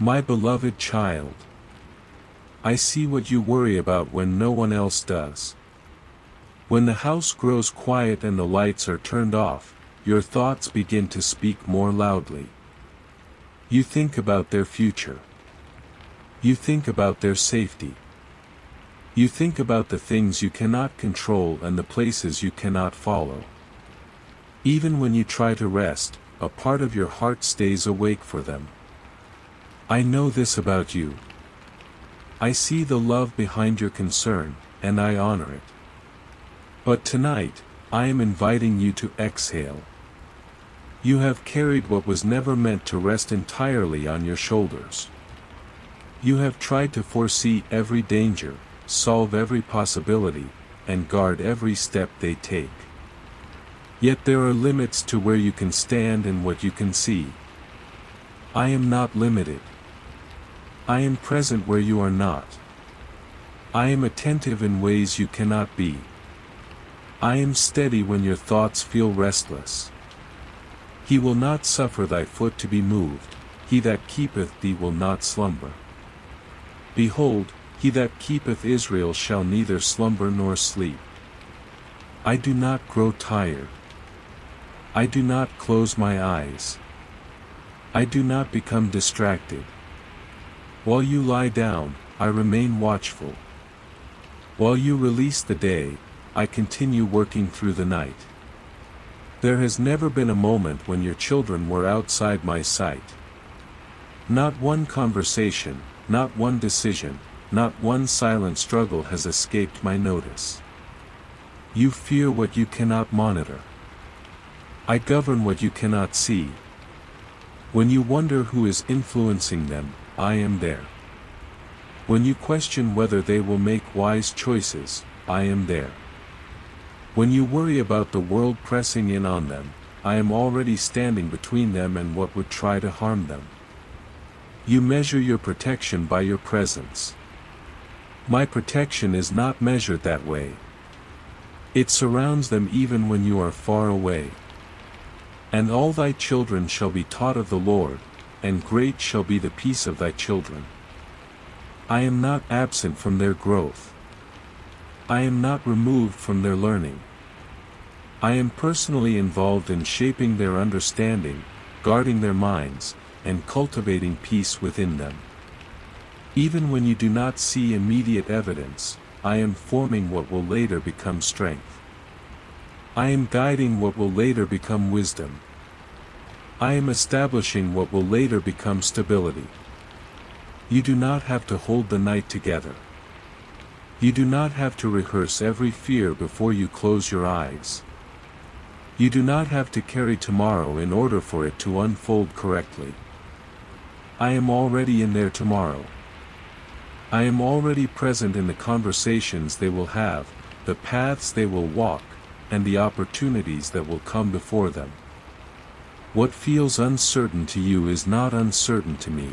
My beloved child, I see what you worry about when no one else does. When the house grows quiet and the lights are turned off, your thoughts begin to speak more loudly. You think about their future. You think about their safety. You think about the things you cannot control and the places you cannot follow. Even when you try to rest, a part of your heart stays awake for them. I know this about you. I see the love behind your concern, and I honor it. But tonight, I am inviting you to exhale. You have carried what was never meant to rest entirely on your shoulders. You have tried to foresee every danger, solve every possibility, and guard every step they take. Yet there are limits to where you can stand and what you can see. I am not limited. I am present where you are not. I am attentive in ways you cannot be. I am steady when your thoughts feel restless. He will not suffer thy foot to be moved, he that keepeth thee will not slumber. Behold, he that keepeth Israel shall neither slumber nor sleep. I do not grow tired. I do not close my eyes. I do not become distracted. While you lie down, I remain watchful. While you release the day, I continue working through the night. There has never been a moment when your children were outside my sight. Not one conversation, not one decision, not one silent struggle has escaped my notice. You fear what you cannot monitor. I govern what you cannot see. When you wonder who is influencing them, I am there. When you question whether they will make wise choices, I am there. When you worry about the world pressing in on them, I am already standing between them and what would try to harm them. You measure your protection by your presence. My protection is not measured that way. It surrounds them even when you are far away. And all thy children shall be taught of the Lord, and great shall be the peace of thy children. I am not absent from their growth. I am not removed from their learning. I am personally involved in shaping their understanding, guarding their minds, and cultivating peace within them. Even when you do not see immediate evidence, I am forming what will later become strength. I am guiding what will later become wisdom. I am establishing what will later become stability. You do not have to hold the night together. You do not have to rehearse every fear before you close your eyes. You do not have to carry tomorrow in order for it to unfold correctly. I am already in there tomorrow. I am already present in the conversations they will have, the paths they will walk, and the opportunities that will come before them. What feels uncertain to you is not uncertain to me.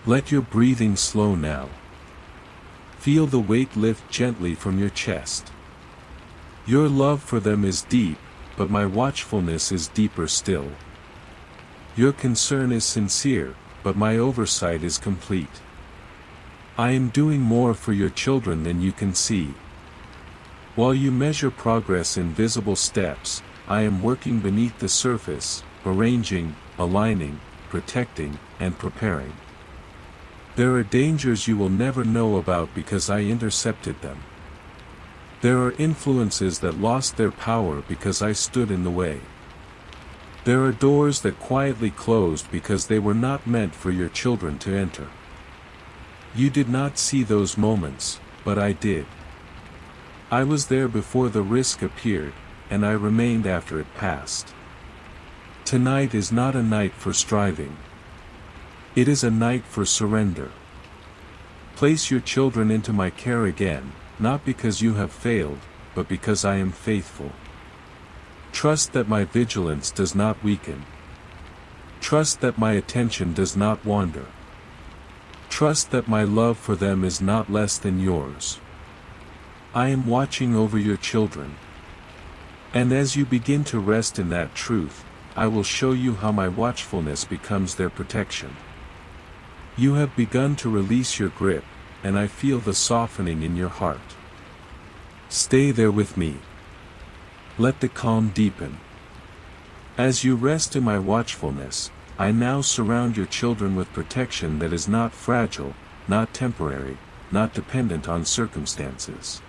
Let your breathing slow now. Feel the weight lift gently from your chest. Your love for them is deep, but my watchfulness is deeper still. Your concern is sincere, but my oversight is complete. I am doing more for your children than you can see. While you measure progress in visible steps, I am working beneath the surface, arranging, aligning, protecting, and preparing. There are dangers you will never know about because I intercepted them. There are influences that lost their power because I stood in the way. There are doors that quietly closed because they were not meant for your children to enter. You did not see those moments, but I did. I was there before the risk appeared, and I remained after it passed. Tonight is not a night for striving. It is a night for surrender. Place your children into my care again, not because you have failed, but because I am faithful. Trust that my vigilance does not weaken. Trust that my attention does not wander. Trust that my love for them is not less than yours. I am watching over your children. And as you begin to rest in that truth, I will show you how my watchfulness becomes their protection. You have begun to release your grip, and I feel the softening in your heart. Stay there with me. Let the calm deepen. As you rest in my watchfulness, I now surround your children with protection that is not fragile, not temporary, not dependent on circumstances.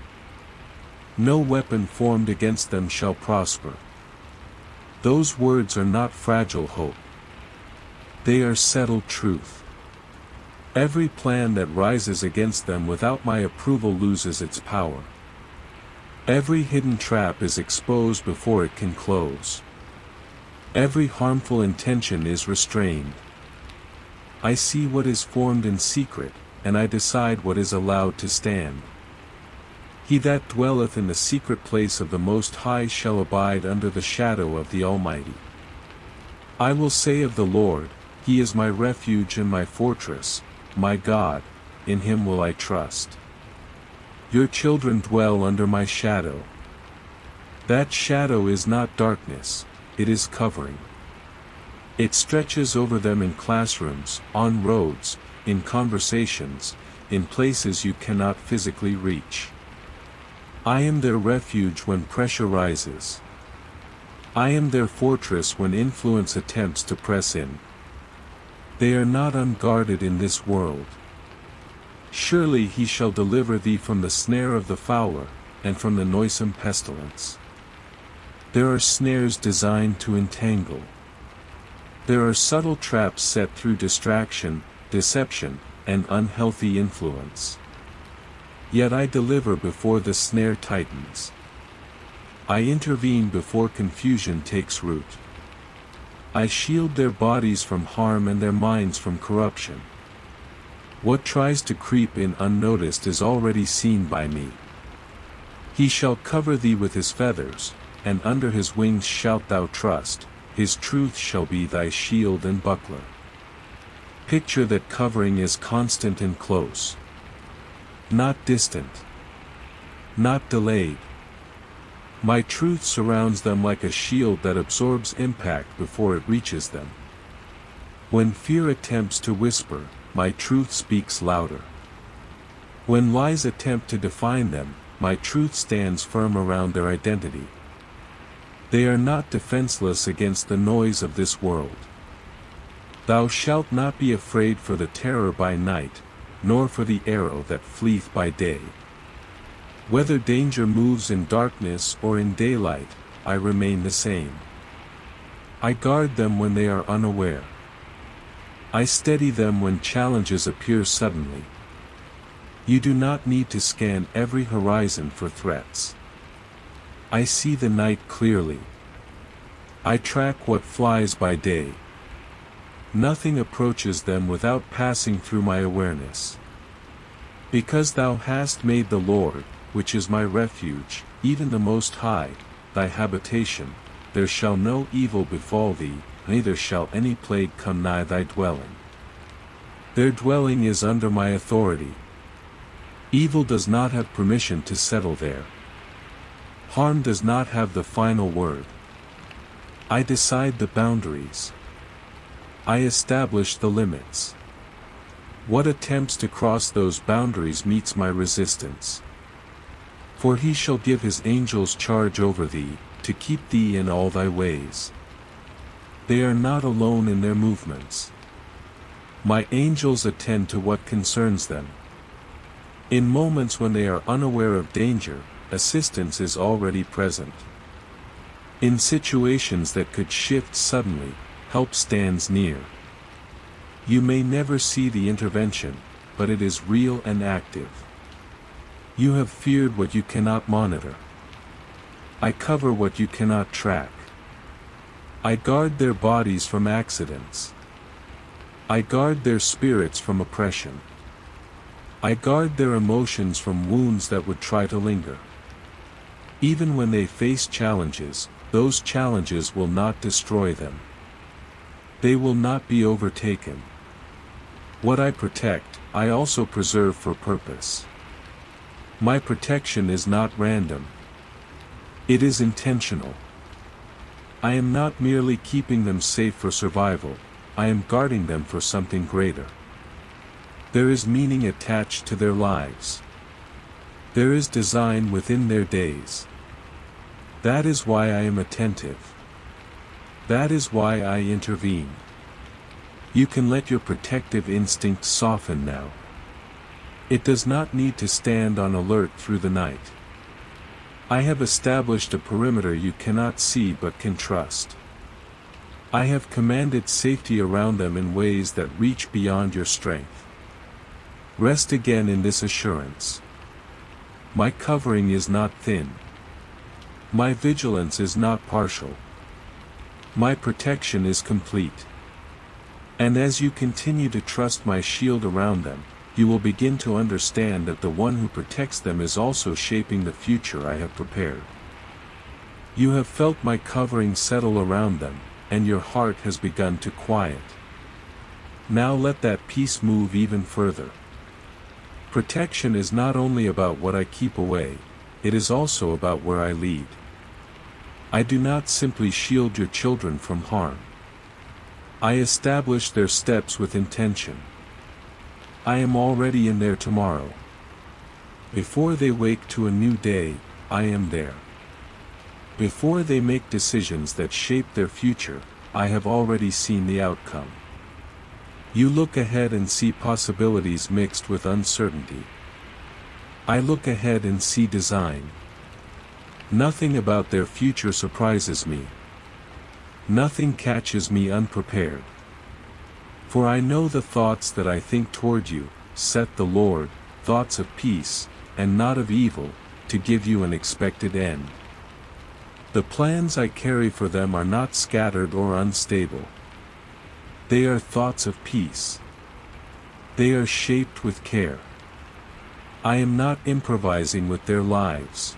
No weapon formed against them shall prosper. Those words are not fragile hope. They are settled truth. Every plan that rises against them without my approval loses its power. Every hidden trap is exposed before it can close. Every harmful intention is restrained. I see what is formed in secret, and I decide what is allowed to stand. He that dwelleth in the secret place of the Most High shall abide under the shadow of the Almighty. I will say of the Lord, He is my refuge and my fortress, my God, in Him will I trust. Your children dwell under my shadow. That shadow is not darkness, it is covering. It stretches over them in classrooms, on roads, in conversations, in places you cannot physically reach. I am their refuge when pressure rises. I am their fortress when influence attempts to press in. They are not unguarded in this world. Surely He shall deliver thee from the snare of the fowler, and from the noisome pestilence. There are snares designed to entangle. There are subtle traps set through distraction, deception, and unhealthy influence. Yet I deliver before the snare tightens. I intervene before confusion takes root. I shield their bodies from harm and their minds from corruption. What tries to creep in unnoticed is already seen by me. He shall cover thee with His feathers, and under His wings shalt thou trust, His truth shall be thy shield and buckler. Picture that covering is constant and close. Not distant. Not delayed. My truth surrounds them like a shield that absorbs impact before it reaches them. When fear attempts to whisper, my truth speaks louder. When lies attempt to define them, my truth stands firm around their identity. They are not defenseless against the noise of this world. Thou shalt not be afraid for the terror by night, nor for the arrow that fleeth by day. Whether danger moves in darkness or in daylight, I remain the same. I guard them when they are unaware. I steady them when challenges appear suddenly. You do not need to scan every horizon for threats. I see the night clearly. I track what flies by day. Nothing approaches them without passing through my awareness. Because thou hast made the Lord, which is my refuge, even the Most High, thy habitation, there shall no evil befall thee, neither shall any plague come nigh thy dwelling. Their dwelling is under my authority. Evil does not have permission to settle there. Harm does not have the final word. I decide the boundaries. I establish the limits. What attempts to cross those boundaries meets my resistance. For He shall give His angels charge over thee, to keep thee in all thy ways. They are not alone in their movements. My angels attend to what concerns them. In moments when they are unaware of danger, assistance is already present. In situations that could shift suddenly, help stands near. You may never see the intervention, but it is real and active. You have feared what you cannot monitor. I cover what you cannot track. I guard their bodies from accidents. I guard their spirits from oppression. I guard their emotions from wounds that would try to linger. Even when they face challenges, those challenges will not destroy them. They will not be overtaken. What I protect, I also preserve for purpose. My protection is not random. It is intentional. I am not merely keeping them safe for survival, I am guarding them for something greater. There is meaning attached to their lives. There is design within their days. That is why I am attentive. That is why I intervene. You can let your protective instincts soften now. It does not need to stand on alert through the night. I have established a perimeter you cannot see but can trust. I have commanded safety around them in ways that reach beyond your strength. Rest again in this assurance. My covering is not thin. My vigilance is not partial. My protection is complete. And as you continue to trust my shield around them, you will begin to understand that the one who protects them is also shaping the future I have prepared. You have felt my covering settle around them, and your heart has begun to quiet. Now let that peace move even further. Protection is not only about what I keep away, it is also about where I lead. I do not simply shield your children from harm. I establish their steps with intention. I am already in their tomorrow. Before they wake to a new day, I am there. Before they make decisions that shape their future, I have already seen the outcome. You look ahead and see possibilities mixed with uncertainty. I look ahead and see design. Nothing about their future surprises me. Nothing catches me unprepared. For I know the thoughts that I think toward you, saith the Lord, thoughts of peace, and not of evil, to give you an expected end. The plans I carry for them are not scattered or unstable. They are thoughts of peace. They are shaped with care. I am not improvising with their lives.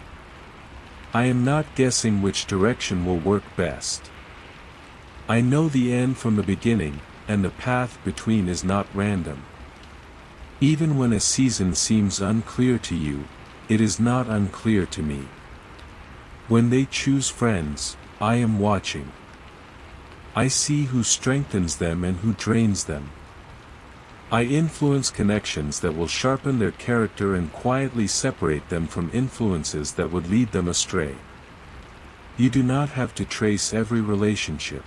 I am not guessing which direction will work best. I know the end from the beginning, and the path between is not random. Even when a season seems unclear to you, it is not unclear to me. When they choose friends, I am watching. I see who strengthens them and who drains them. I influence connections that will sharpen their character and quietly separate them from influences that would lead them astray. You do not have to trace every relationship.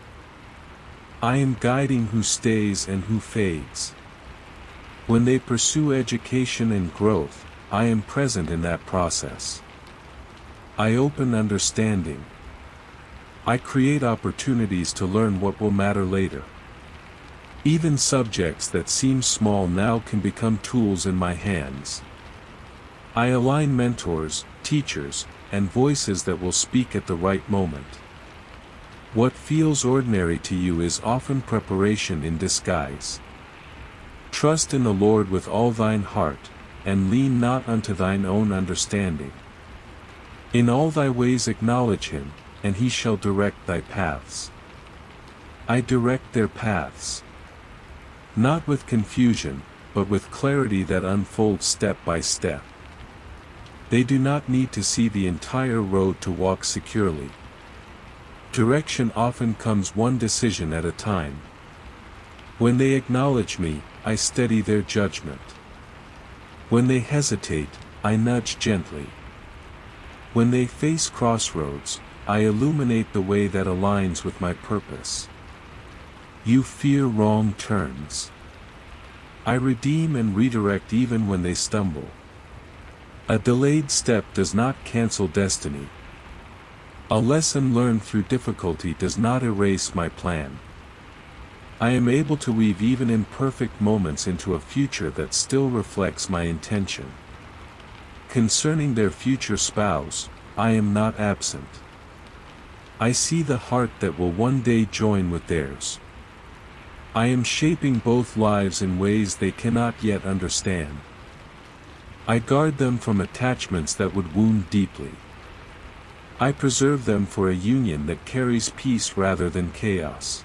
I am guiding who stays and who fades. When they pursue education and growth, I am present in that process. I open understanding. I create opportunities to learn what will matter later. Even subjects that seem small now can become tools in my hands. I align mentors, teachers, and voices that will speak at the right moment. What feels ordinary to you is often preparation in disguise. Trust in the Lord with all thine heart, and lean not unto thine own understanding. In all thy ways acknowledge him, and he shall direct thy paths. I direct their paths. Not with confusion, but with clarity that unfolds step by step. They do not need to see the entire road to walk securely. Direction often comes one decision at a time. When they acknowledge me, I steady their judgment. When they hesitate, I nudge gently. When they face crossroads, I illuminate the way that aligns with my purpose. You fear wrong turns. I redeem and redirect even when they stumble. A delayed step does not cancel destiny. A lesson learned through difficulty does not erase my plan. I am able to weave even imperfect moments into a future that still reflects my intention. Concerning their future spouse, I am not absent. I see the heart that will one day join with theirs. I am shaping both lives in ways they cannot yet understand. I guard them from attachments that would wound deeply. I preserve them for a union that carries peace rather than chaos.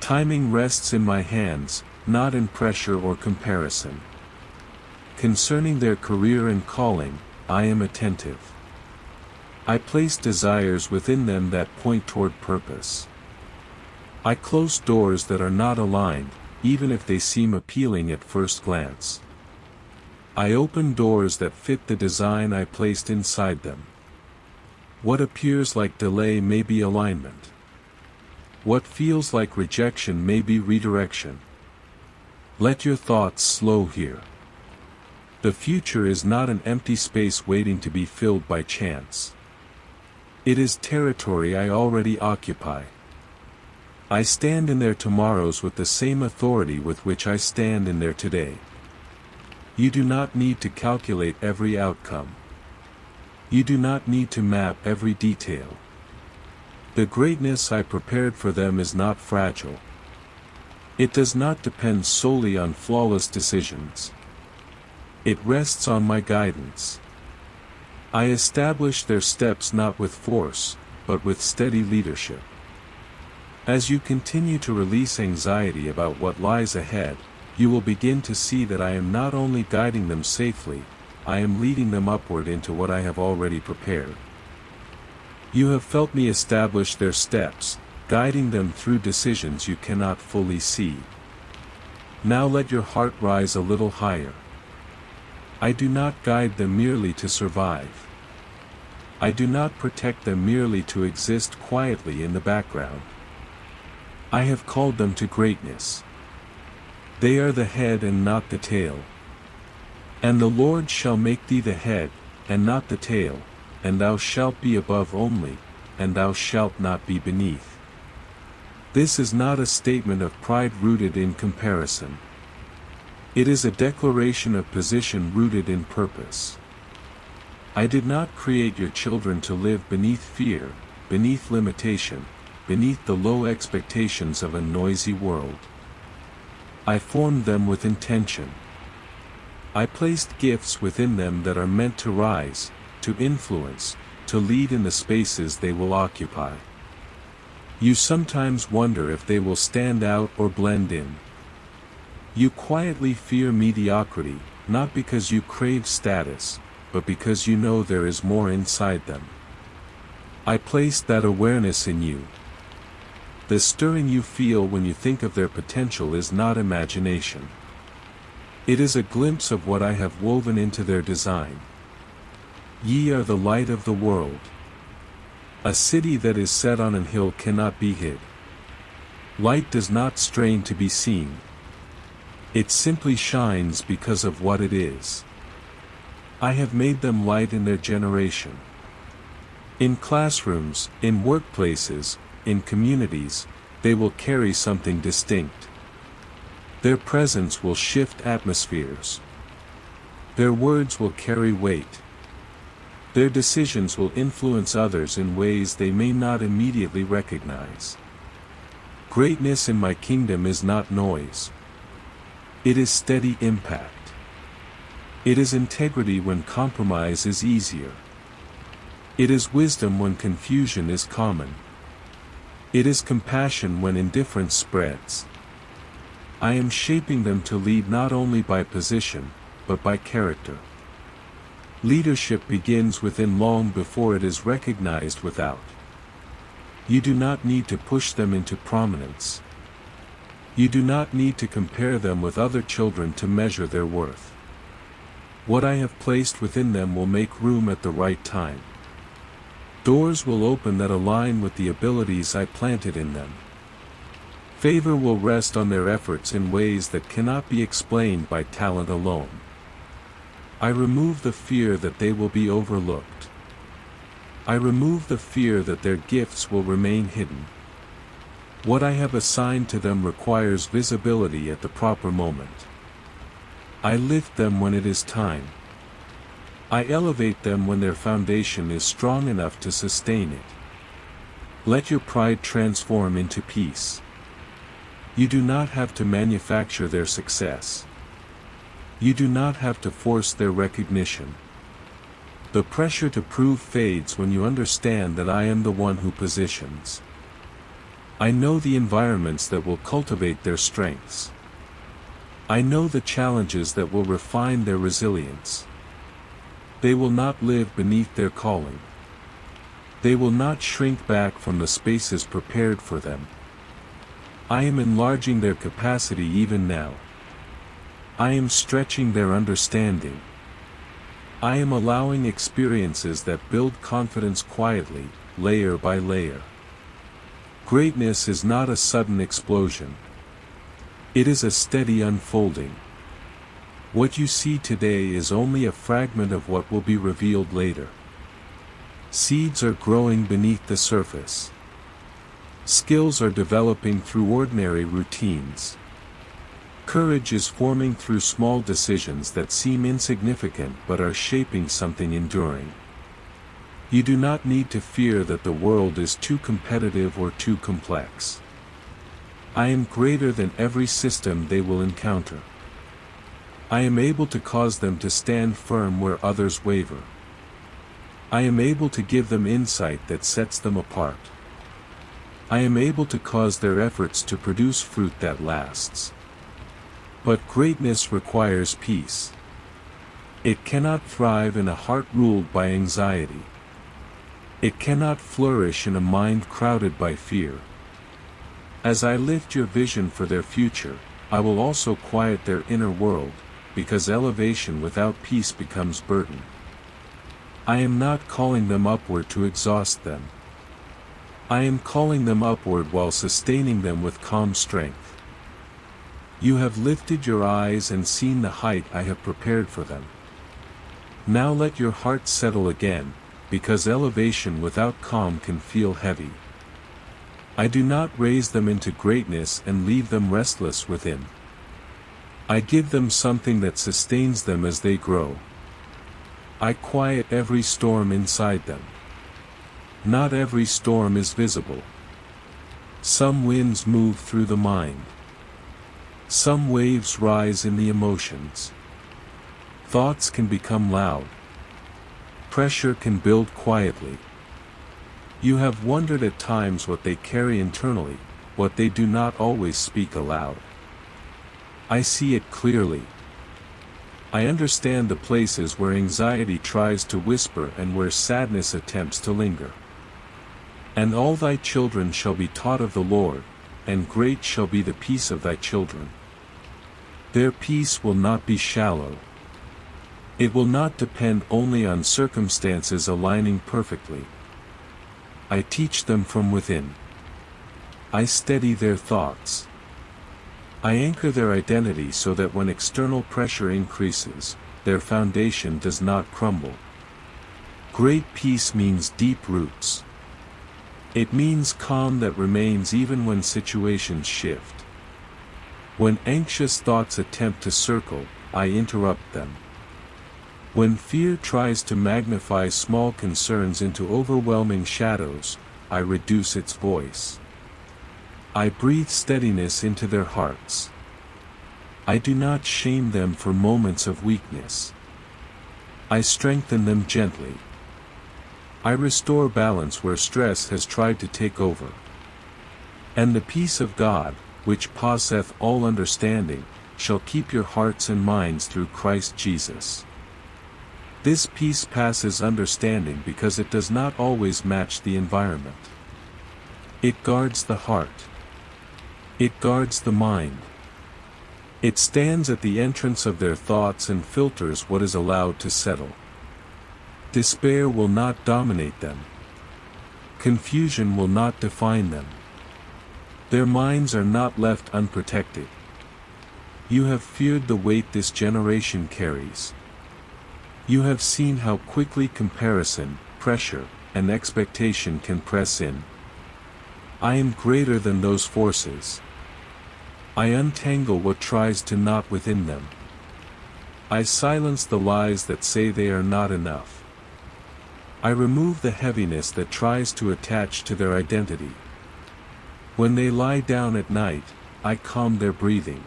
Timing rests in my hands, not in pressure or comparison. Concerning their career and calling, I am attentive. I place desires within them that point toward purpose. I close doors that are not aligned, even if they seem appealing at first glance. I open doors that fit the design I placed inside them. What appears like delay may be alignment. What feels like rejection may be redirection. Let your thoughts slow here. The future is not an empty space waiting to be filled by chance. It is territory I already occupy. I stand in their tomorrows with the same authority with which I stand in their today. You do not need to calculate every outcome. You do not need to map every detail. The greatness I prepared for them is not fragile. It does not depend solely on flawless decisions. It rests on my guidance. I establish their steps not with force, but with steady leadership. As you continue to release anxiety about what lies ahead, you will begin to see that I am not only guiding them safely, I am leading them upward into what I have already prepared. You have felt me establish their steps, guiding them through decisions you cannot fully see. Now let your heart rise a little higher. I do not guide them merely to survive. I do not protect them merely to exist quietly in the background. I have called them to greatness. They are the head and not the tail. And the Lord shall make thee the head, and not the tail, and thou shalt be above only, and thou shalt not be beneath. This is not a statement of pride rooted in comparison. It is a declaration of position rooted in purpose. I did not create your children to live beneath fear, beneath limitation, beneath the low expectations of a noisy world. I formed them with intention. I placed gifts within them that are meant to rise, to influence, to lead in the spaces they will occupy. You sometimes wonder if they will stand out or blend in. You quietly fear mediocrity, not because you crave status, but because you know there is more inside them. I placed that awareness in you. The stirring you feel when you think of their potential is not imagination. It is a glimpse of what I have woven into their design. Ye are the light of the world. A city that is set on an hill cannot be hid. Light does not strain to be seen. It simply shines because of what it is. I have made them light in their generation. In classrooms, in workplaces, in communities, they will carry something distinct. Their presence will shift atmospheres. Their words will carry weight. Their decisions will influence others in ways they may not immediately recognize. Greatness in my kingdom is not noise. It is steady impact. It is integrity when compromise is easier. It is wisdom when confusion is common. It is compassion when indifference spreads. I am shaping them to lead not only by position, but by character. Leadership begins within long before it is recognized without. You do not need to push them into prominence. You do not need to compare them with other children to measure their worth. What I have placed within them will make room at the right time. Doors will open that align with the abilities I planted in them. Favor will rest on their efforts in ways that cannot be explained by talent alone. I remove the fear that they will be overlooked. I remove the fear that their gifts will remain hidden. What I have assigned to them requires visibility at the proper moment. I lift them when it is time. I elevate them when their foundation is strong enough to sustain it. Let your pride transform into peace. You do not have to manufacture their success. You do not have to force their recognition. The pressure to prove fades when you understand that I am the one who positions. I know the environments that will cultivate their strengths. I know the challenges that will refine their resilience. They will not live beneath their calling. They will not shrink back from the spaces prepared for them. I am enlarging their capacity even now. I am stretching their understanding. I am allowing experiences that build confidence quietly, layer by layer. Greatness is not a sudden explosion. It is a steady unfolding. What you see today is only a fragment of what will be revealed later. Seeds are growing beneath the surface. Skills are developing through ordinary routines. Courage is forming through small decisions that seem insignificant but are shaping something enduring. You do not need to fear that the world is too competitive or too complex. I am greater than every system they will encounter. I am able to cause them to stand firm where others waver. I am able to give them insight that sets them apart. I am able to cause their efforts to produce fruit that lasts. But greatness requires peace. It cannot thrive in a heart ruled by anxiety. It cannot flourish in a mind crowded by fear. As I lift your vision for their future, I will also quiet their inner world, because elevation without peace becomes burden. I am not calling them upward to exhaust them. I am calling them upward while sustaining them with calm strength. You have lifted your eyes and seen the height I have prepared for them. Now let your heart settle again, because elevation without calm can feel heavy. I do not raise them into greatness and leave them restless within. I give them something that sustains them as they grow. I quiet every storm inside them. Not every storm is visible. Some winds move through the mind. Some waves rise in the emotions. Thoughts can become loud. Pressure can build quietly. You have wondered at times what they carry internally, what they do not always speak aloud. I see it clearly. I understand the places where anxiety tries to whisper and where sadness attempts to linger. And all thy children shall be taught of the Lord, and great shall be the peace of thy children. Their peace will not be shallow. It will not depend only on circumstances aligning perfectly. I teach them from within. I steady their thoughts. I anchor their identity so that when external pressure increases, their foundation does not crumble. Great peace means deep roots. It means calm that remains even when situations shift. When anxious thoughts attempt to circle, I interrupt them. When fear tries to magnify small concerns into overwhelming shadows, I reduce its voice. I breathe steadiness into their hearts. I do not shame them for moments of weakness. I strengthen them gently. I restore balance where stress has tried to take over. And the peace of God, which passeth all understanding, shall keep your hearts and minds through Christ Jesus. This peace passes understanding because it does not always match the environment. It guards the heart. It guards the mind. It stands at the entrance of their thoughts and filters what is allowed to settle. Despair will not dominate them. Confusion will not define them. Their minds are not left unprotected. You have feared the weight this generation carries. You have seen how quickly comparison, pressure, and expectation can press in. I am greater than those forces. I untangle what tries to knot within them. I silence the lies that say they are not enough. I remove the heaviness that tries to attach to their identity. When they lie down at night, I calm their breathing.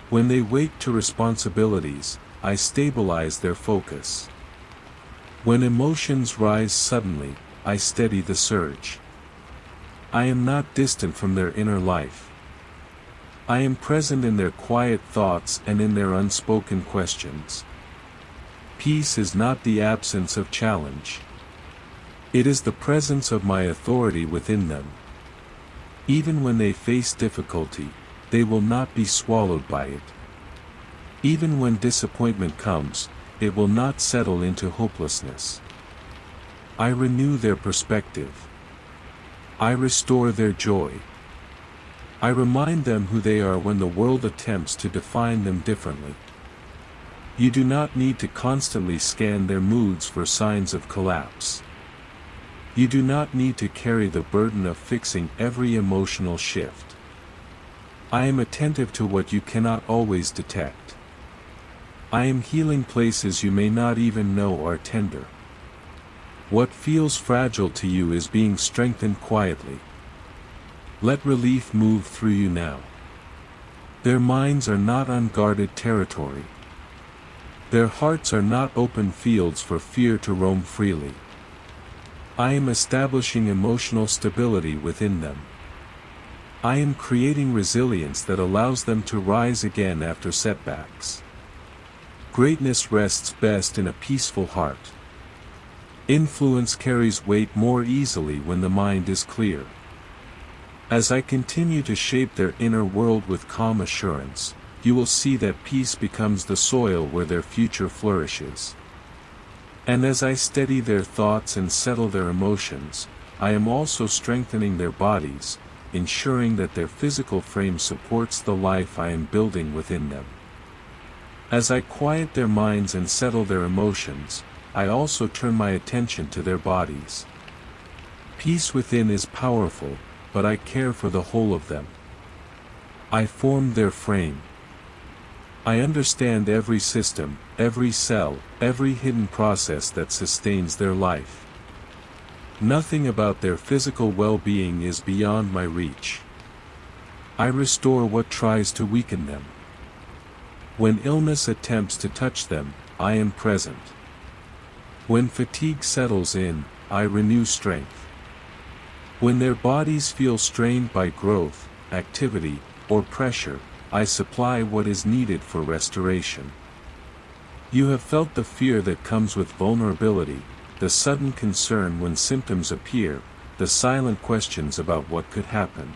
When they wake to responsibilities, I stabilize their focus. When emotions rise suddenly, I steady the surge. I am not distant from their inner life. I am present in their quiet thoughts and in their unspoken questions. Peace is not the absence of challenge. It is the presence of my authority within them. Even when they face difficulty, they will not be swallowed by it. Even when disappointment comes, it will not settle into hopelessness. I renew their perspective. I restore their joy. I remind them who they are when the world attempts to define them differently. You do not need to constantly scan their moods for signs of collapse. You do not need to carry the burden of fixing every emotional shift. I am attentive to what you cannot always detect. I am healing places you may not even know are tender. What feels fragile to you is being strengthened quietly. Let relief move through you now. Their minds are not unguarded territory. Their hearts are not open fields for fear to roam freely. I am establishing emotional stability within them. I am creating resilience that allows them to rise again after setbacks. Greatness rests best in a peaceful heart. Influence carries weight more easily when the mind is clear. As I continue to shape their inner world with calm assurance, you will see that peace becomes the soil where their future flourishes. And as I steady their thoughts and settle their emotions, I am also strengthening their bodies, ensuring that their physical frame supports the life I am building within them. As I quiet their minds and settle their emotions, I also turn my attention to their bodies. Peace within is powerful, but I care for the whole of them. I form their frame. I understand every system, every cell, every hidden process that sustains their life. Nothing about their physical well-being is beyond my reach. I restore what tries to weaken them. When illness attempts to touch them, I am present. When fatigue settles in, I renew strength. When their bodies feel strained by growth, activity, or pressure, I supply what is needed for restoration. You have felt the fear that comes with vulnerability, the sudden concern when symptoms appear, the silent questions about what could happen.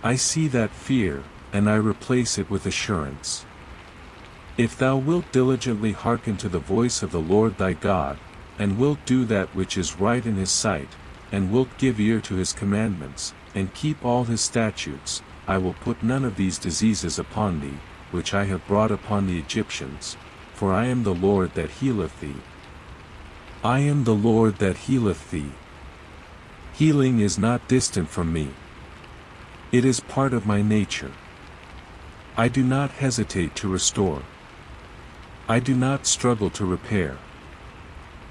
I see that fear, and I replace it with assurance. If thou wilt diligently hearken to the voice of the Lord thy God, and wilt do that which is right in his sight, and wilt give ear to his commandments, and keep all his statutes, I will put none of these diseases upon thee, which I have brought upon the Egyptians, for I am the Lord that healeth thee. I am the Lord that healeth thee. Healing is not distant from me. It is part of my nature. I do not hesitate to restore. I do not struggle to repair.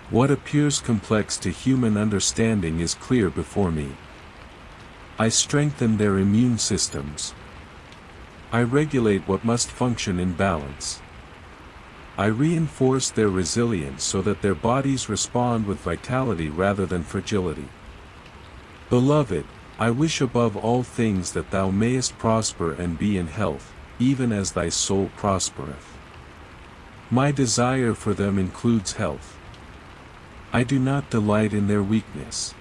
What appears complex to human understanding is clear before me. I strengthen their immune systems. I regulate what must function in balance. I reinforce their resilience so that their bodies respond with vitality rather than fragility. Beloved, I wish above all things that thou mayest prosper and be in health, even as thy soul prospereth. My desire for them includes health. I do not delight in their weakness.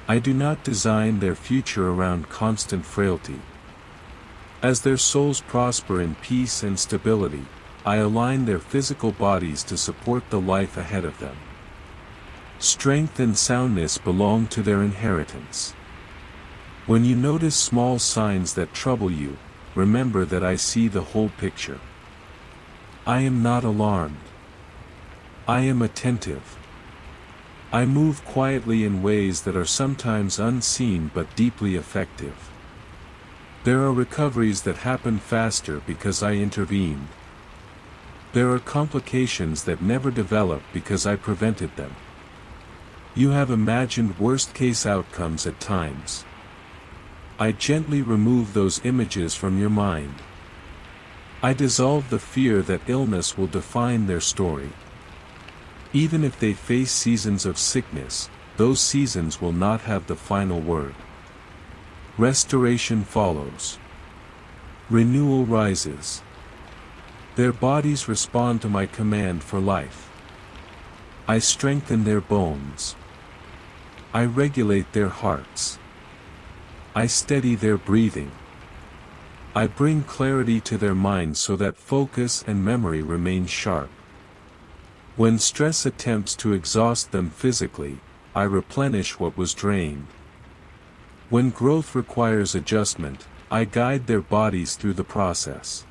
I do not design their future around constant frailty. As their souls prosper in peace and stability, I align their physical bodies to support the life ahead of them. Strength and soundness belong to their inheritance. When you notice small signs that trouble you, remember that I see the whole picture. I am not alarmed. I am attentive. I move quietly in ways that are sometimes unseen but deeply effective. There are recoveries that happen faster because I intervened. There are complications that never develop because I prevented them. You have imagined worst-case outcomes at times. I gently remove those images from your mind. I dissolve the fear that illness will define their story. Even if they face seasons of sickness, those seasons will not have the final word. Restoration follows. Renewal rises. Their bodies respond to my command for life. I strengthen their bones. I regulate their hearts. I steady their breathing. I bring clarity to their minds so that focus and memory remain sharp. When stress attempts to exhaust them physically, I replenish what was drained. When growth requires adjustment, I guide their bodies through the process.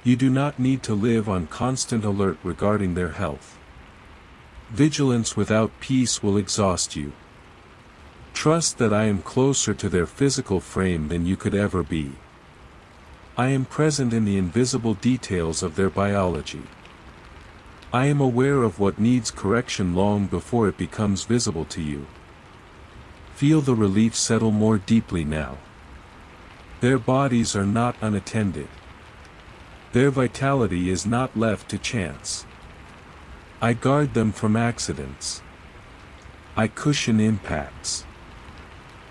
You do not need to live on constant alert regarding their health. Vigilance without peace will exhaust you. Trust that I am closer to their physical frame than you could ever be. I am present in the invisible details of their biology. I am aware of what needs correction long before it becomes visible to you. Feel the relief settle more deeply now. Their bodies are not unattended. Their vitality is not left to chance. I guard them from accidents. I cushion impacts.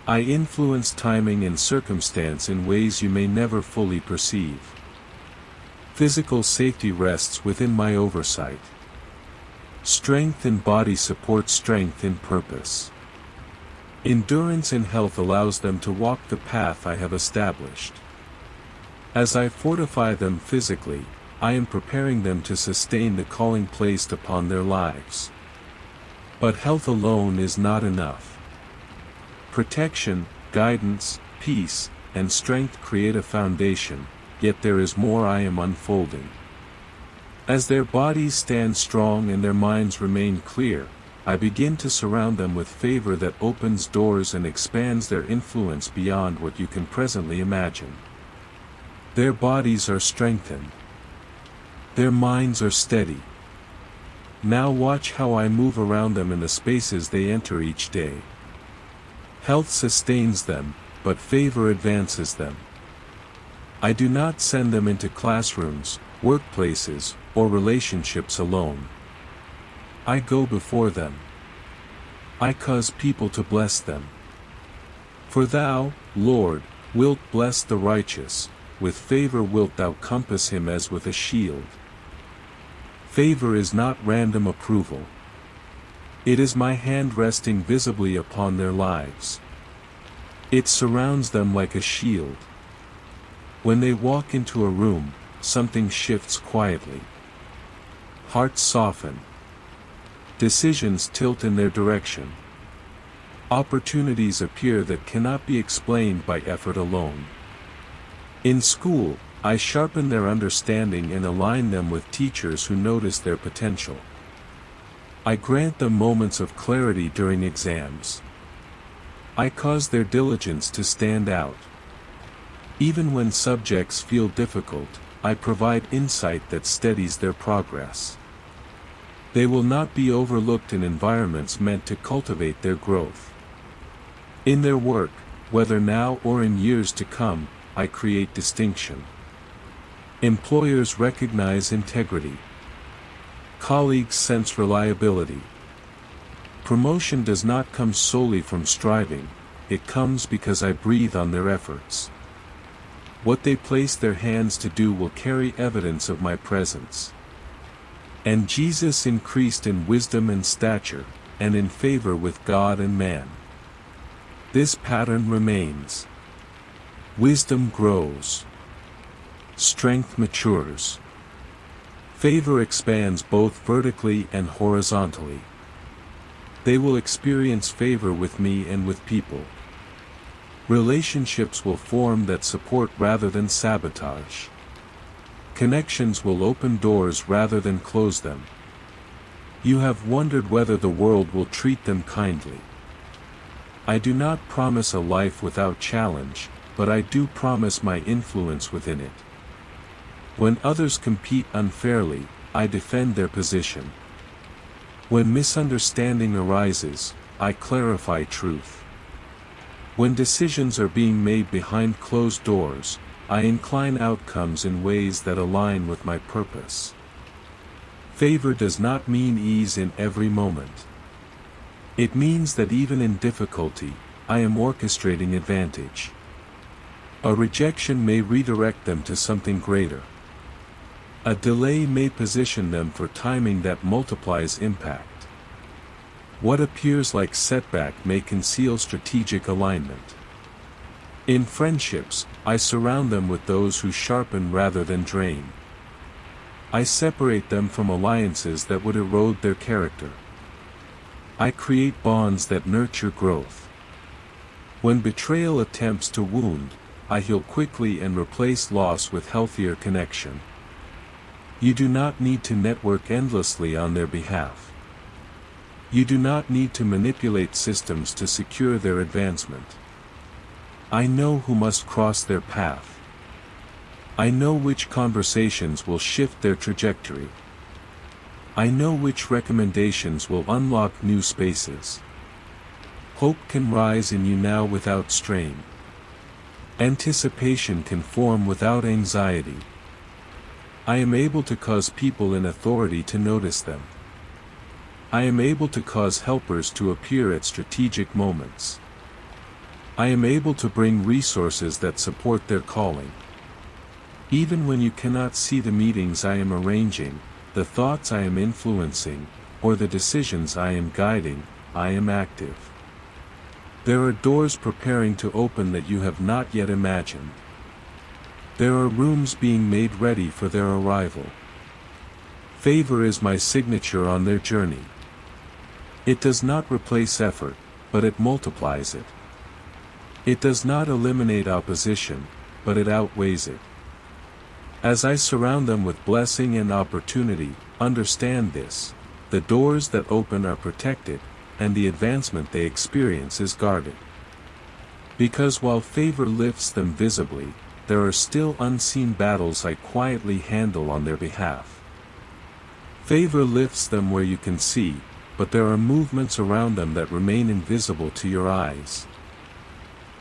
I influence timing and circumstance in ways you may never fully perceive. Physical safety rests within my oversight. Strength in body supports strength in purpose. Endurance in health allows them to walk the path I have established. As I fortify them physically, I am preparing them to sustain the calling placed upon their lives. But health alone is not enough. Protection, guidance, peace, and strength create a foundation, yet there is more I am unfolding. As their bodies stand strong and their minds remain clear, I begin to surround them with favor that opens doors and expands their influence beyond what you can presently imagine. Their bodies are strengthened. Their minds are steady. Now watch how I move around them in the spaces they enter each day. Health sustains them, but favor advances them. I do not send them into classrooms, workplaces, or relationships alone. I go before them. I cause people to bless them. For thou, Lord, wilt bless the righteous, with favor wilt thou compass him as with a shield. Favor is not random approval. It is my hand resting visibly upon their lives. It surrounds them like a shield. When they walk into a room, something shifts quietly. Hearts soften. Decisions tilt in their direction. Opportunities appear that cannot be explained by effort alone. In school, I sharpen their understanding and align them with teachers who notice their potential. I grant them moments of clarity during exams. I cause their diligence to stand out. Even when subjects feel difficult, I provide insight that steadies their progress. They will not be overlooked in environments meant to cultivate their growth. In their work, whether now or in years to come, I create distinction. Employers recognize integrity. Colleagues sense reliability. Promotion does not come solely from striving, it comes because I breathe on their efforts. What they place their hands to do will carry evidence of my presence. And Jesus increased in wisdom and stature, and in favor with God and man. This pattern remains. Wisdom grows. Strength matures. Favor expands both vertically and horizontally. They will experience favor with me and with people. Relationships will form that support rather than sabotage. Connections will open doors rather than close them. You have wondered whether the world will treat them kindly. I do not promise a life without challenge, but I do promise my influence within it. When others compete unfairly, I defend their position. When misunderstanding arises, I clarify truth. When decisions are being made behind closed doors, I incline outcomes in ways that align with my purpose. Favor does not mean ease in every moment. It means that even in difficulty, I am orchestrating advantage. A rejection may redirect them to something greater. A delay may position them for timing that multiplies impact. What appears like setback may conceal strategic alignment. In friendships, I surround them with those who sharpen rather than drain. I separate them from alliances that would erode their character. I create bonds that nurture growth. When betrayal attempts to wound, I heal quickly and replace loss with healthier connection. You do not need to network endlessly on their behalf. You do not need to manipulate systems to secure their advancement. I know who must cross their path. I know which conversations will shift their trajectory. I know which recommendations will unlock new spaces. Hope can rise in you now without strain. Anticipation can form without anxiety. I am able to cause people in authority to notice them. I am able to cause helpers to appear at strategic moments. I am able to bring resources that support their calling. Even when you cannot see the meetings I am arranging, the thoughts I am influencing, or the decisions I am guiding, I am active. There are doors preparing to open that you have not yet imagined. There are rooms being made ready for their arrival. Favor is my signature on their journey. It does not replace effort, but it multiplies it. It does not eliminate opposition, but it outweighs it. As I surround them with blessing and opportunity, understand this: the doors that open are protected, and the advancement they experience is guarded. Because while favor lifts them visibly, there are still unseen battles I quietly handle on their behalf. Favor lifts them where you can see, but there are movements around them that remain invisible to your eyes.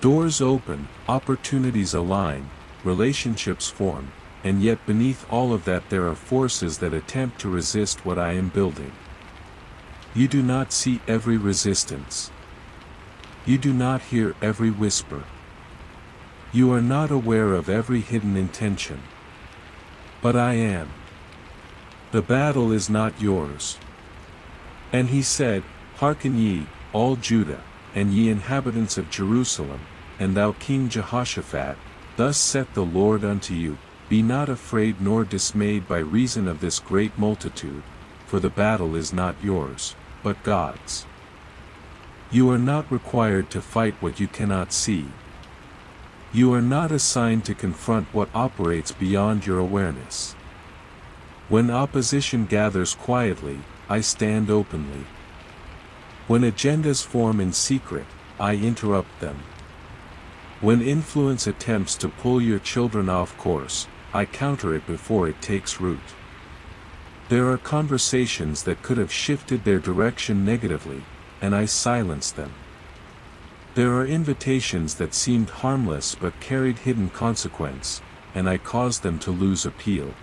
Doors open, opportunities align, relationships form, and yet beneath all of that there are forces that attempt to resist what I am building. You do not see every resistance. You do not hear every whisper. You are not aware of every hidden intention. But I am. The battle is not yours. And he said, Hearken ye, all Judah, and ye inhabitants of Jerusalem, and thou King Jehoshaphat, thus saith the Lord unto you, Be not afraid nor dismayed by reason of this great multitude, for the battle is not yours, but God's. You are not required to fight what you cannot see. You are not assigned to confront what operates beyond your awareness. When opposition gathers quietly, I stand openly. When agendas form in secret, I interrupt them. When influence attempts to pull your children off course, I counter it before it takes root. There are conversations that could have shifted their direction negatively, and I silence them. There are invitations that seemed harmless but carried hidden consequence, and I cause them to lose appeal.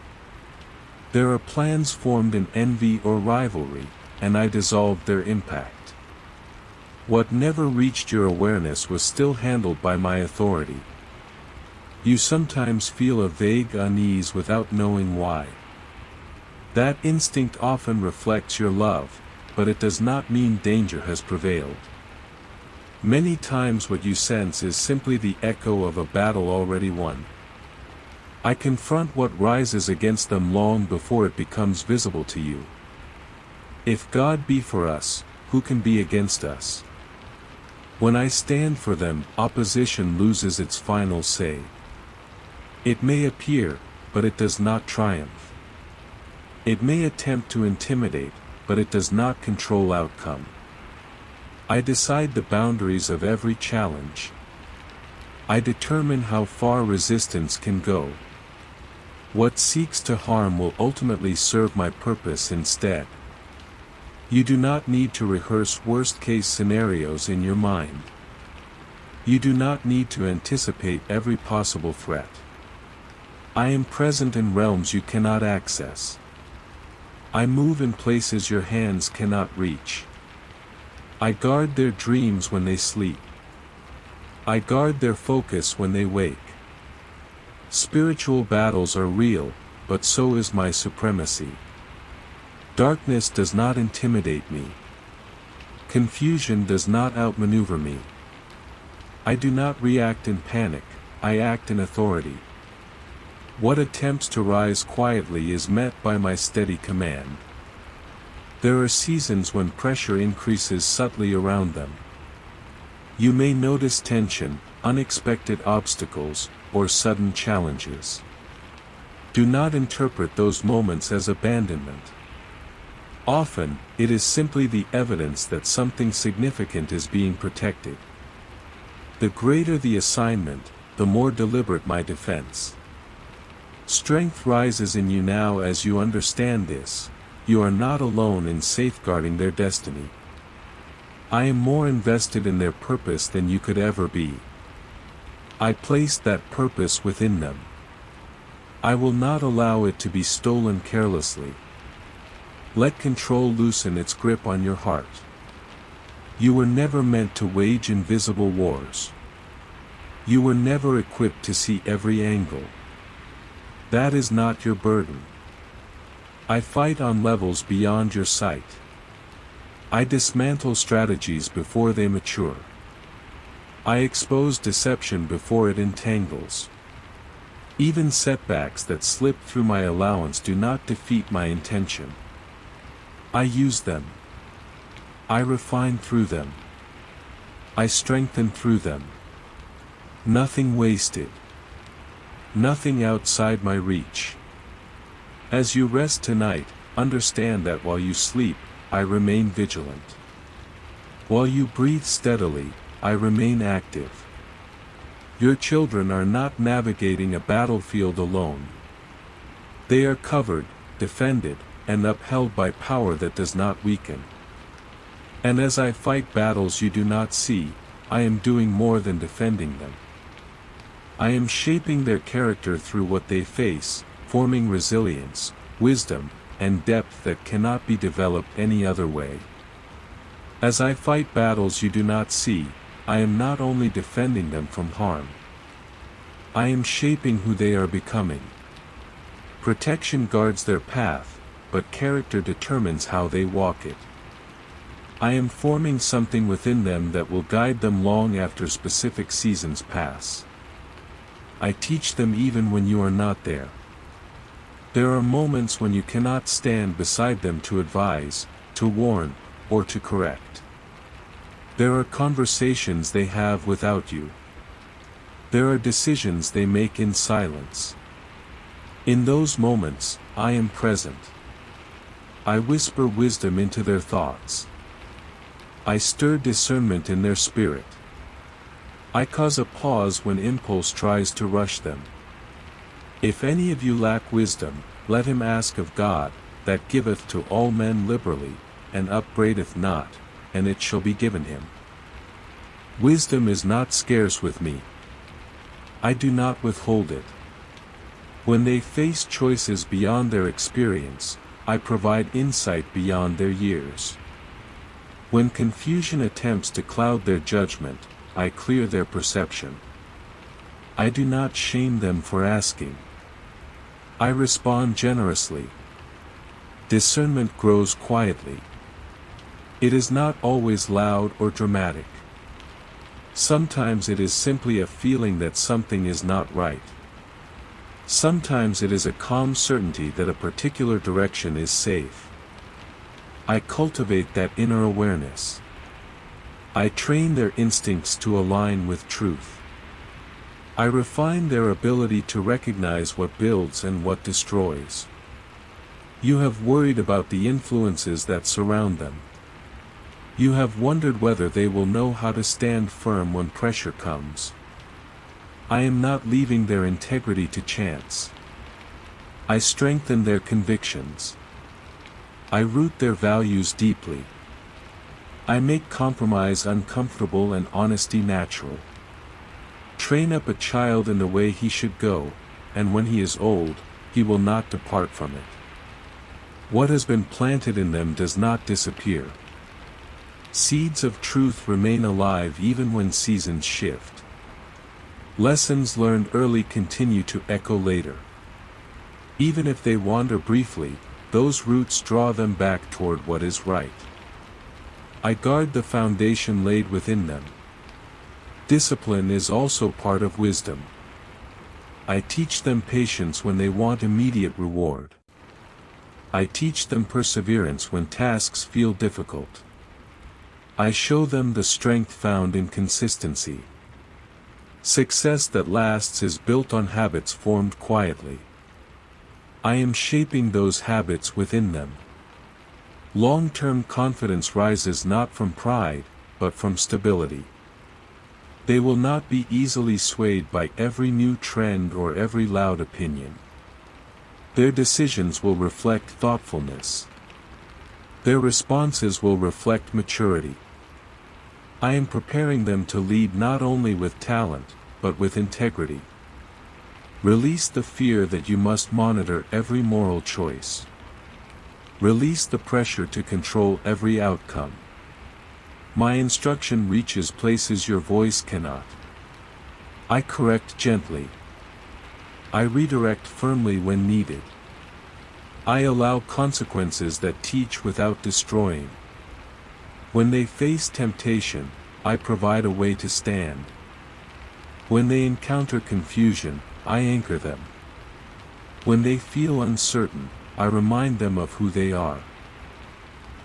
There are plans formed in envy or rivalry, and I dissolved their impact. What never reached your awareness was still handled by my authority. You sometimes feel a vague unease without knowing why. That instinct often reflects your love, but it does not mean danger has prevailed. Many times what you sense is simply the echo of a battle already won. I confront what rises against them long before it becomes visible to you. If God be for us, who can be against us? When I stand for them, opposition loses its final say. It may appear, but it does not triumph. It may attempt to intimidate, but it does not control outcome. I decide the boundaries of every challenge. I determine how far resistance can go. What seeks to harm will ultimately serve my purpose instead. You do not need to rehearse worst-case scenarios in your mind. You do not need to anticipate every possible threat. I am present in realms you cannot access. I move in places your hands cannot reach. I guard their dreams when they sleep. I guard their focus when they wake. Spiritual battles are real, but so is my supremacy. Darkness does not intimidate me. Confusion does not outmaneuver me. I do not react in panic, I act in authority. What attempts to rise quietly is met by my steady command. There are seasons when pressure increases subtly around them. You may notice tension, unexpected obstacles, or sudden challenges. Do not interpret those moments as abandonment. Often, it is simply the evidence that something significant is being protected. The greater the assignment, the more deliberate my defense. Strength rises in you now as you understand this. You are not alone in safeguarding their destiny. I am more invested in their purpose than you could ever be. I placed that purpose within them. I will not allow it to be stolen carelessly. Let control loosen its grip on your heart. You were never meant to wage invisible wars. You were never equipped to see every angle. That is not your burden. I fight on levels beyond your sight. I dismantle strategies before they mature. I expose deception before it entangles. Even setbacks that slip through my allowance do not defeat my intention. I use them. I refine through them. I strengthen through them. Nothing wasted. Nothing outside my reach. As you rest tonight, understand that while you sleep, I remain vigilant. While you breathe steadily, I remain active. Your children are not navigating a battlefield alone. They are covered, defended, and upheld by power that does not weaken. And as I fight battles you do not see, I am doing more than defending them. I am shaping their character through what they face, forming resilience, wisdom, and depth that cannot be developed any other way. As I fight battles you do not see, I am not only defending them from harm. I am shaping who they are becoming. Protection guards their path, but character determines how they walk it. I am forming something within them that will guide them long after specific seasons pass. I teach them even when you are not there. There are moments when you cannot stand beside them to advise, to warn, or to correct. There are conversations they have without you. There are decisions they make in silence. In those moments, I am present. I whisper wisdom into their thoughts. I stir discernment in their spirit. I cause a pause when impulse tries to rush them. If any of you lack wisdom, let him ask of God, that giveth to all men liberally, and upbraideth not, and it shall be given him. Wisdom is not scarce with me. I do not withhold it. When they face choices beyond their experience, I provide insight beyond their years. When confusion attempts to cloud their judgment, I clear their perception. I do not shame them for asking. I respond generously. Discernment grows quietly. It is not always loud or dramatic. Sometimes it is simply a feeling that something is not right. Sometimes it is a calm certainty that a particular direction is safe. I cultivate that inner awareness. I train their instincts to align with truth. I refine their ability to recognize what builds and what destroys. You have worried about the influences that surround them. You have wondered whether they will know how to stand firm when pressure comes. I am not leaving their integrity to chance. I strengthen their convictions. I root their values deeply. I make compromise uncomfortable and honesty natural. Train up a child in the way he should go, and when he is old, he will not depart from it. What has been planted in them does not disappear. Seeds of truth remain alive even when seasons shift. Lessons learned early continue to echo later. Even if they wander briefly, those roots draw them back toward what is right. I guard the foundation laid within them. Discipline is also part of wisdom. I teach them patience when they want immediate reward. I teach them perseverance when tasks feel difficult. I show them the strength found in consistency. Success that lasts is built on habits formed quietly. I am shaping those habits within them. Long-term confidence rises not from pride, but from stability. They will not be easily swayed by every new trend or every loud opinion. Their decisions will reflect thoughtfulness. Their responses will reflect maturity. I am preparing them to lead not only with talent, but with integrity. Release the fear that you must monitor every moral choice. Release the pressure to control every outcome. My instruction reaches places your voice cannot. I correct gently. I redirect firmly when needed. I allow consequences that teach without destroying. When they face temptation, I provide a way to stand. When they encounter confusion, I anchor them. When they feel uncertain, I remind them of who they are.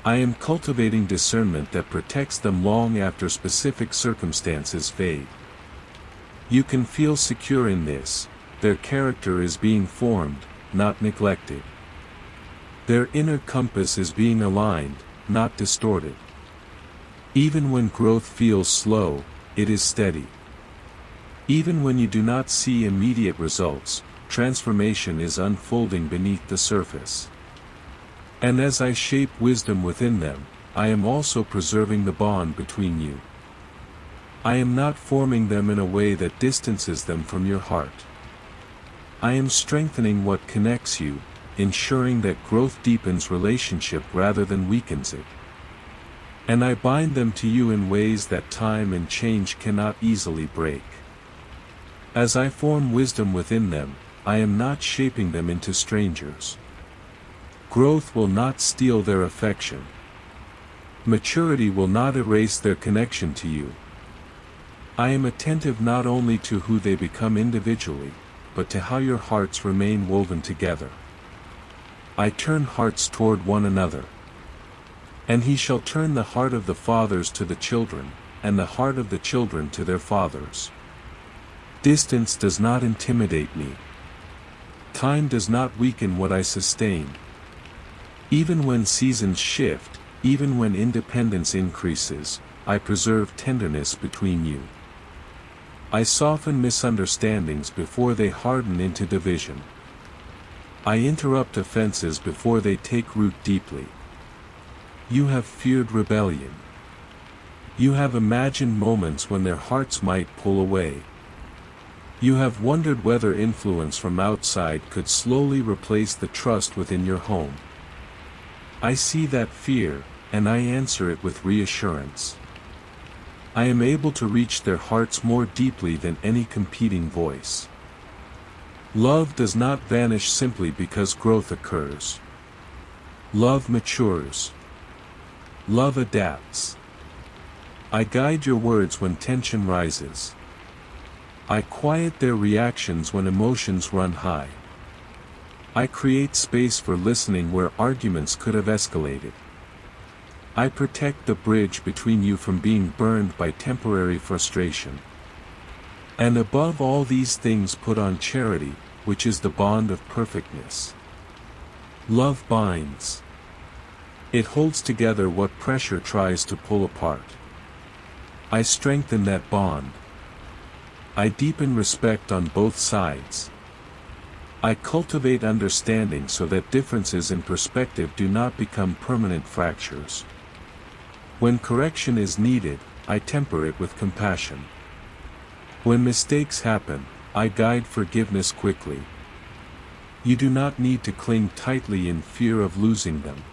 I am cultivating discernment that protects them long after specific circumstances fade. You can feel secure in this. Their character is being formed, not neglected. Their inner compass is being aligned, not distorted. Even when growth feels slow, it is steady. Even when you do not see immediate results, transformation is unfolding beneath the surface. And as I shape wisdom within them, I am also preserving the bond between you. I am not forming them in a way that distances them from your heart. I am strengthening what connects you, ensuring that growth deepens relationship rather than weakens it. And I bind them to you in ways that time and change cannot easily break. As I form wisdom within them, I am not shaping them into strangers. Growth will not steal their affection. Maturity will not erase their connection to you. I am attentive not only to who they become individually, but to how your hearts remain woven together. I turn hearts toward one another. And he shall turn the heart of the fathers to the children, and the heart of the children to their fathers. Distance does not intimidate me. Time does not weaken what I sustain. Even when seasons shift, even when independence increases, I preserve tenderness between you. I soften misunderstandings before they harden into division. I interrupt offenses before they take root deeply. You have feared rebellion. You have imagined moments when their hearts might pull away. You have wondered whether influence from outside could slowly replace the trust within your home. I see that fear, and I answer it with reassurance. I am able to reach their hearts more deeply than any competing voice. Love does not vanish simply because growth occurs. Love matures. Love adapts. I guide your words when tension rises. I quiet their reactions when emotions run high. I create space for listening where arguments could have escalated. I protect the bridge between you from being burned by temporary frustration. And above all these things put on charity, which is the bond of perfectness. Love binds. It holds together what pressure tries to pull apart. I strengthen that bond. I deepen respect on both sides. I cultivate understanding so that differences in perspective do not become permanent fractures. When correction is needed, I temper it with compassion. When mistakes happen, I guide forgiveness quickly. You do not need to cling tightly in fear of losing them.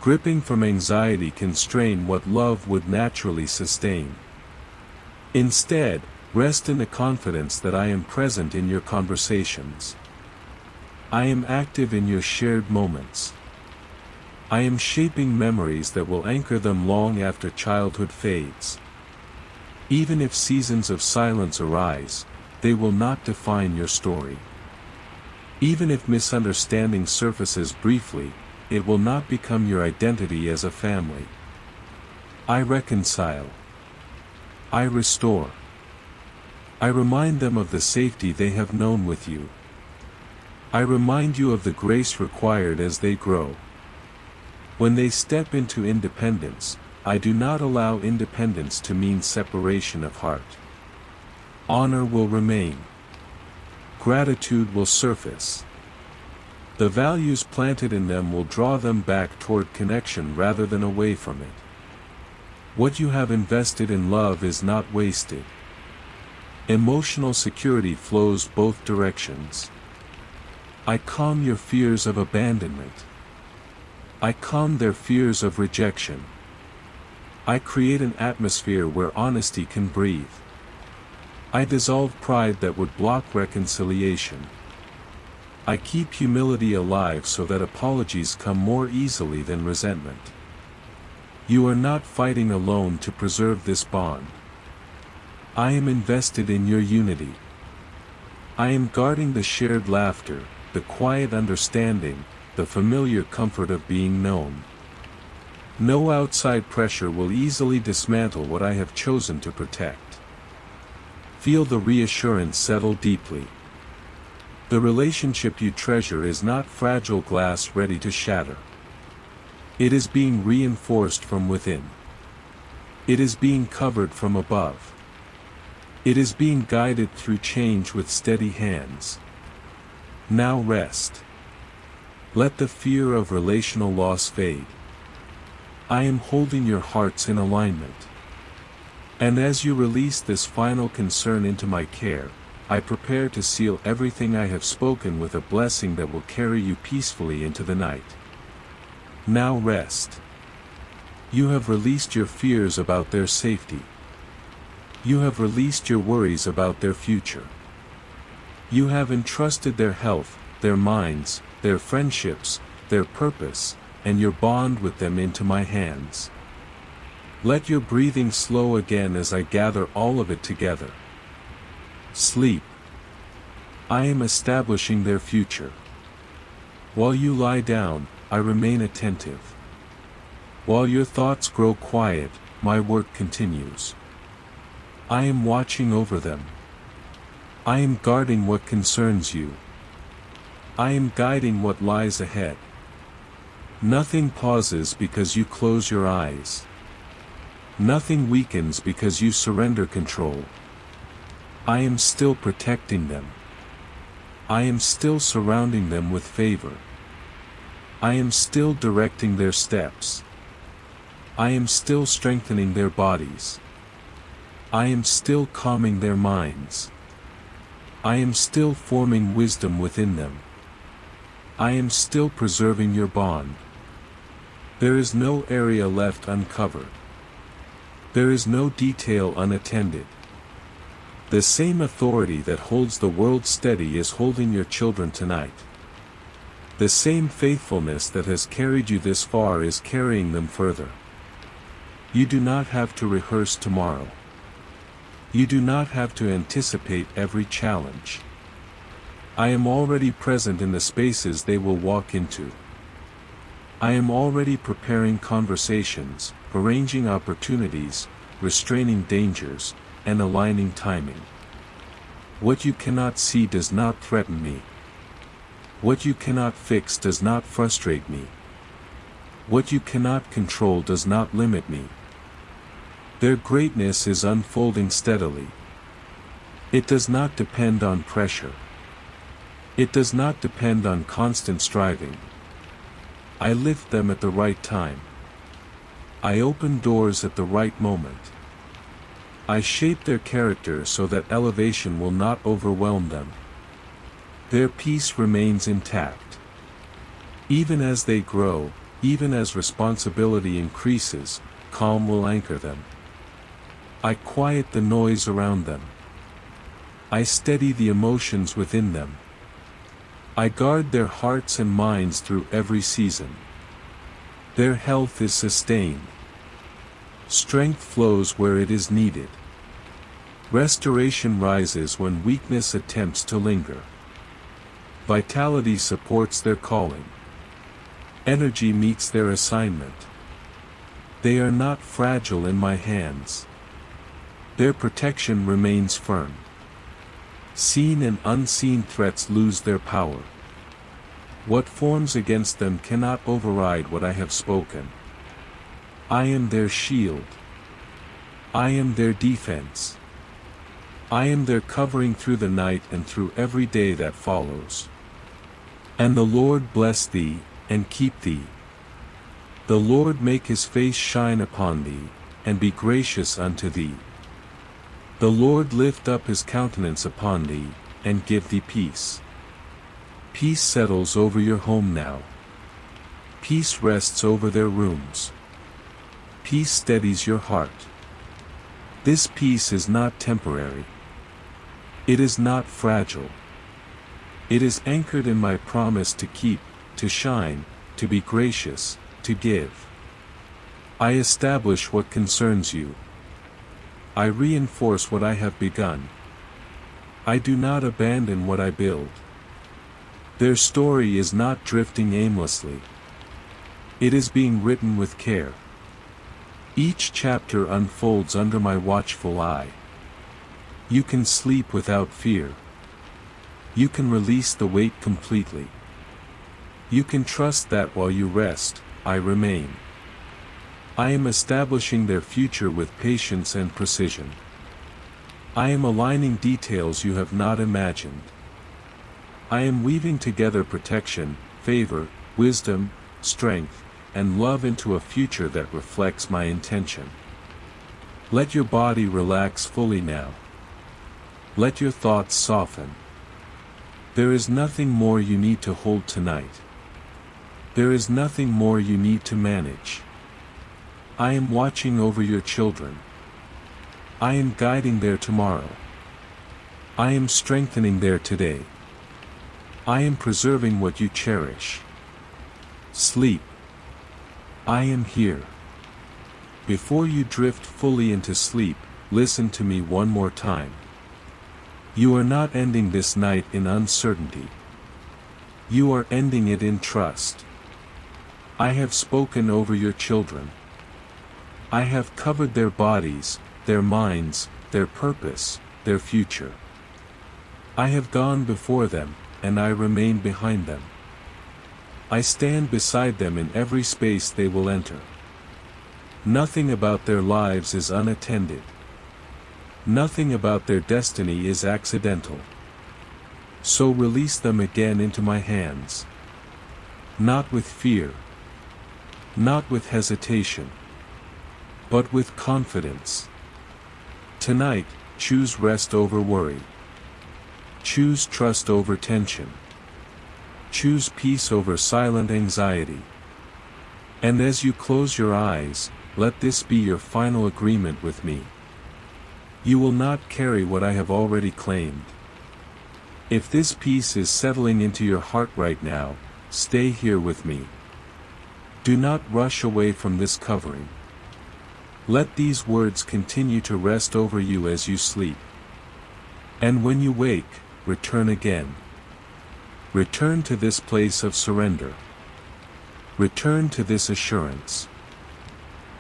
Gripping from anxiety can strain what love would naturally sustain. Instead, rest in the confidence that I am present in your conversations. I am active in your shared moments. I am shaping memories that will anchor them long after childhood fades. Even if seasons of silence arise, they will not define your story. Even if misunderstanding surfaces briefly, it will not become your identity as a family. I reconcile. I restore. I remind them of the safety they have known with you. I remind you of the grace required as they grow. When they step into independence, I do not allow independence to mean separation of heart. Honor will remain. Gratitude will surface. The values planted in them will draw them back toward connection rather than away from it. What you have invested in love is not wasted. Emotional security flows both directions. I calm your fears of abandonment. I calm their fears of rejection. I create an atmosphere where honesty can breathe. I dissolve pride that would block reconciliation. I keep humility alive so that apologies come more easily than resentment. You are not fighting alone to preserve this bond. I am invested in your unity. I am guarding the shared laughter, the quiet understanding, the familiar comfort of being known. No outside pressure will easily dismantle what I have chosen to protect. Feel the reassurance settle deeply. The relationship you treasure is not fragile glass ready to shatter. It is being reinforced from within. It is being covered from above. It is being guided through change with steady hands. Now rest. Let the fear of relational loss fade. I am holding your hearts in alignment. And as you release this final concern into my care, I prepare to seal everything I have spoken with a blessing that will carry you peacefully into the night. Now rest. You have released your fears about their safety. You have released your worries about their future. You have entrusted their health, their minds, their friendships, their purpose, and your bond with them into my hands. Let your breathing slow again as I gather all of it together. Sleep. I am establishing their future. While you lie down, I remain attentive. While your thoughts grow quiet, my work continues. I am watching over them. I am guarding what concerns you. I am guiding what lies ahead. Nothing pauses because you close your eyes. Nothing weakens because you surrender control. I am still protecting them. I am still surrounding them with favor. I am still directing their steps. I am still strengthening their bodies. I am still calming their minds. I am still forming wisdom within them. I am still preserving your bond. There is no area left uncovered. There is no detail unattended. The same authority that holds the world steady is holding your children tonight. The same faithfulness that has carried you this far is carrying them further. You do not have to rehearse tomorrow. You do not have to anticipate every challenge. I am already present in the spaces they will walk into. I am already preparing conversations, arranging opportunities, restraining dangers, and aligning timing. What you cannot see does not threaten me. What you cannot fix does not frustrate me. What you cannot control does not limit me. Their greatness is unfolding steadily. It does not depend on pressure. It does not depend on constant striving. I lift them at the right time. I open doors at the right moment. I shape their character so that elevation will not overwhelm them. Their peace remains intact. Even as they grow, even as responsibility increases, calm will anchor them. I quiet the noise around them. I steady the emotions within them. I guard their hearts and minds through every season. Their health is sustained. Strength flows where it is needed. Restoration rises when weakness attempts to linger. Vitality supports their calling. Energy meets their assignment. They are not fragile in my hands. Their protection remains firm. Seen and unseen threats lose their power. What forms against them cannot override what I have spoken. I am their shield. I am their defense. I am their covering through the night and through every day that follows. And the Lord bless thee, and keep thee. The Lord make his face shine upon thee, and be gracious unto thee. The Lord lift up his countenance upon thee, and give thee peace. Peace settles over your home now. Peace rests over their rooms. Peace steadies your heart. This peace is not temporary. It is not fragile. It is anchored in my promise to keep, to shine, to be gracious, to give. I establish what concerns you. I reinforce what I have begun. I do not abandon what I build. Their story is not drifting aimlessly. It is being written with care. Each chapter unfolds under my watchful eye. You can sleep without fear. You can release the weight completely. You can trust that while you rest, I remain. I am establishing their future with patience and precision. I am aligning details you have not imagined. I am weaving together protection, favor, wisdom, strength, and love into a future that reflects my intention. Let your body relax fully now. Let your thoughts soften. There is nothing more you need to hold tonight. There is nothing more you need to manage. I am watching over your children. I am guiding their tomorrow. I am strengthening their today. I am preserving what you cherish. Sleep. I am here. Before you drift fully into sleep, listen to me one more time. You are not ending this night in uncertainty. You are ending it in trust. I have spoken over your children. I have covered their bodies, their minds, their purpose, their future. I have gone before them, and I remain behind them. I stand beside them in every space they will enter. Nothing about their lives is unattended. Nothing about their destiny is accidental. So release them again into my hands. Not with fear. Not with hesitation. But with confidence. Tonight, choose rest over worry. Choose trust over tension. Choose peace over silent anxiety. And as you close your eyes, let this be your final agreement with me. You will not carry what I have already claimed. If this peace is settling into your heart right now, stay here with me. Do not rush away from this covering. Let these words continue to rest over you as you sleep. And when you wake, return again. Return to this place of surrender. Return to this assurance.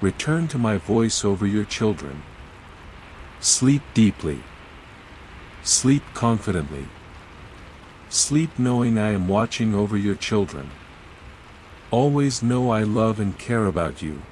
Return to my voice over your children. Sleep deeply. Sleep confidently. Sleep knowing I am watching over your children. Always know I love and care about you.